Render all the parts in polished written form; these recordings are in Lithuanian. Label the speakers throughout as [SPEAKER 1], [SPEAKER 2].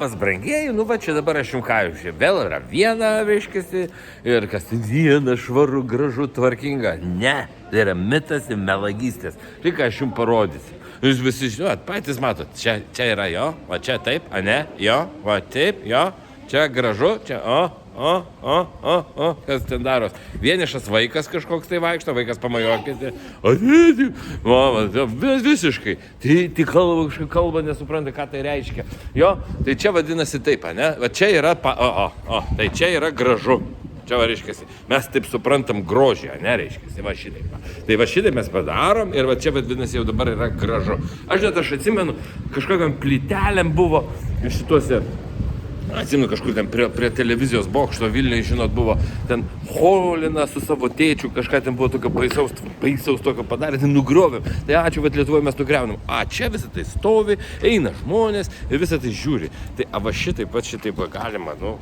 [SPEAKER 1] Labas, brangieji, nu va čia dabar aš jums ką jūs, vėl yra viena, reiškiasi, ir kas viena švaru, gražu, tvarkinga. Ne, tai yra mitas ir melagystės. Tai ką aš jums parodysiu. Jūs visi žinot, patys matot, čia yra jo, va čia taip, a ne, jo, va taip, jo, čia gražu, čia kas ten daros. Vienišas vaikas kažkoks tai vaikšto, vaikas pamajokėsi, visiškai. Tai kalba nesupranta, ką tai reiškia. Jo, tai čia vadinasi taip, ne? Va čia yra, tai čia yra gražu. Čia va reiškiasi, mes taip suprantam grožį, ne reiškiasi, va šitaip. Tai va šitaip mes padarom ir va čia vadinasi jau dabar yra gražu. Aš atsimenu, kažkokiam plytelėm buvo iš šituose. Atsimenu, kažkur ten prie televizijos bokšto Vilniuje, žinot, buvo ten Holina su savo tėčiu, kažką ten buvo tokio baisaus tokio padarė, tai nugriovėm. Tai ačiū, bet Lietuvoje mes nugriaunam. Čia visą tai stovi, eina žmonės ir visą tai žiūri. Tai va šitaip galima, nu,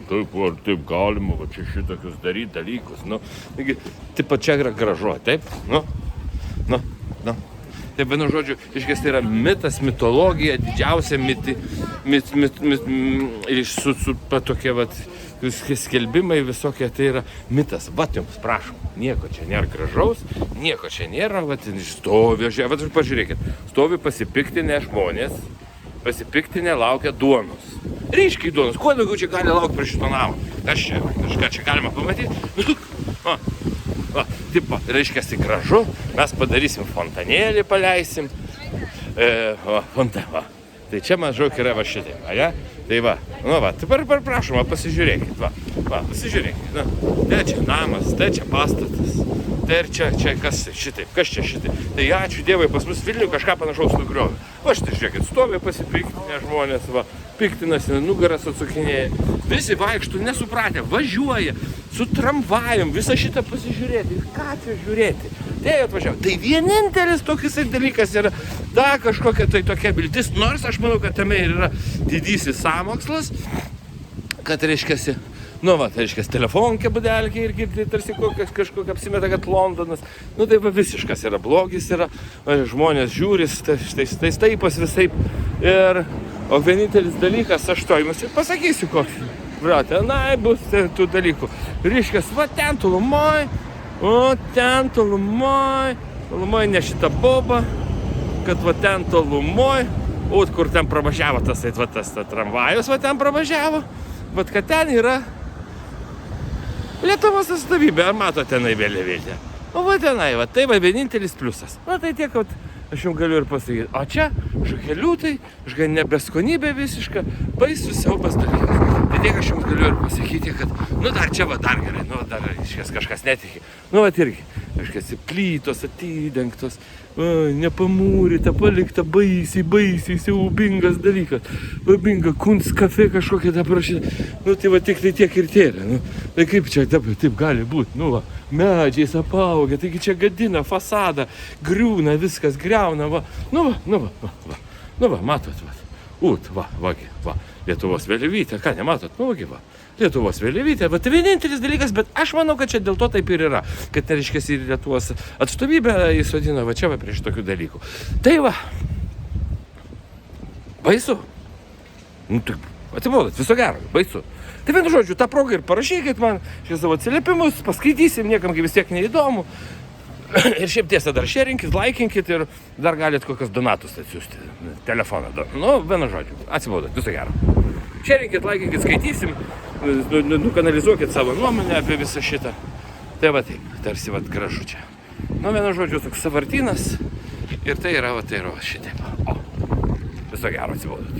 [SPEAKER 1] taip galima, va čia šitokius daryti dalykus, nu. Taigi, taip čia yra gražu, taip, nu. Taip, vienu žodžiu, iškės tai yra mitas, mitologija, didžiausia su tokie skelbimai visokie, tai yra mitas. Vat jums prašom, nieko čia nėra gražaus, nieko čia nėra, vat stovi, vat pažiūrėkit, stovi pasipiktinę žmonės, pasipiktinę laukia duonos. Ryškiai duonos, kuo daugiau čia gali laukti prie šito namo? Kažką čia galima pamatyti? Taip, reiškiasi gražu, mes padarysim fontanėlį, paleisim. Tai čia maždaug yra va šitaip, ne? Tai va, nu va, dabar prašom, pasižiūrėkit, pasižiūrėkit. Tai čia namas, tai čia pastatas, tai ir čia kas šitaip. Tai ačiū Dievui, pas mus Vilniuje kažką panašaus nugriovė. Va štai žiūrėkit, stovi pasipiktinę žmonės, va, piktinasi, nugaras atsukinėja. Visi vaikštų nesupratę, važiuoja su tramvajum, visą šitą pasižiūrėti. Ką čia žiūrėti? Tai atvažiavo. Tai vienintelis toks dalykas yra ta kažkokia tai tokia viltis, nors aš manau, kad tame ir yra didysis sąmokslas, kad reiškiasi, nu va, tai reiškiasi telefonkė budelkė ir girdi, tarsi kažkokia apsimeta, kad Londonas. Nu tai va visiškas yra blogis, yra, žmonės žiūri, tai staipas visaip. O vienintelis dalykas, aš to jums ir pasakysiu koks. Brate, bus tų dalykų. Reiškias, va ten tolumoj, tolumoj ne šita boba, kad va ten tolumoj, kur ten pravažiavo tas tramvajus, va ten pravažiavo, bet kad ten yra Lietuvos atstovybė, ar mato tenai vėliavėlė? O va tenai, va, tai va vienintelis pliusas. Na tai tiek, kad aš jums galiu ir pasakyti. O čia žukeliutai, nebeskonybė visiška, baisus siaubas dalykas. Tai tiek aš jums galiu ir pasakyti, kad, nu dar čia va dar gerai, nu dar kažkas netiki. Nu va irgi, plytos atidengtos, nepamūryta, palikta baisiai siaubingas dalykas. Babinga, kunstkafe kažkokia aprašyta. Nu tai va tik tai tiek ir tiek. Nu, tai kaip čia taip gali būti? Nu va, medžiais apaugę, taigi čia gadina fasadą, griūna, viskas griauna, va. Nu va, matot, va. Lietuvos vėliavytė, ką nematot? Nu va, Lietuvos vėliavytė, va tai vienintelis dalykas, bet aš manau, kad čia dėl to taip ir yra, kad nereiškės ir Lietuvos atstovybę įsodino va čia va prieš tokių dalykų. Tai va, baisu. Nu taip, atsibodat, viso gero, baisu. Tai vienu žodžiu, tą progą ir parašykit man šį savo atsiliepimus, paskaitysim, niekam vis tiek neįdomu. Ir šiaip tiesa, dar šerinkit, laikinkit ir dar galit kokios donatus atsiųsti, telefoną. Nu, vienu žodžiu, atsibodat, viso gero. Šerinkit, laikinkit, skaitysim, nukanalizuokit savo nuomonę apie visą šitą. Tai va taip, tarsi va gražu čia. Nu, vienu žodžiu, toks savartynas ir tai yra va šitaip. O, viso gero, atsibodat.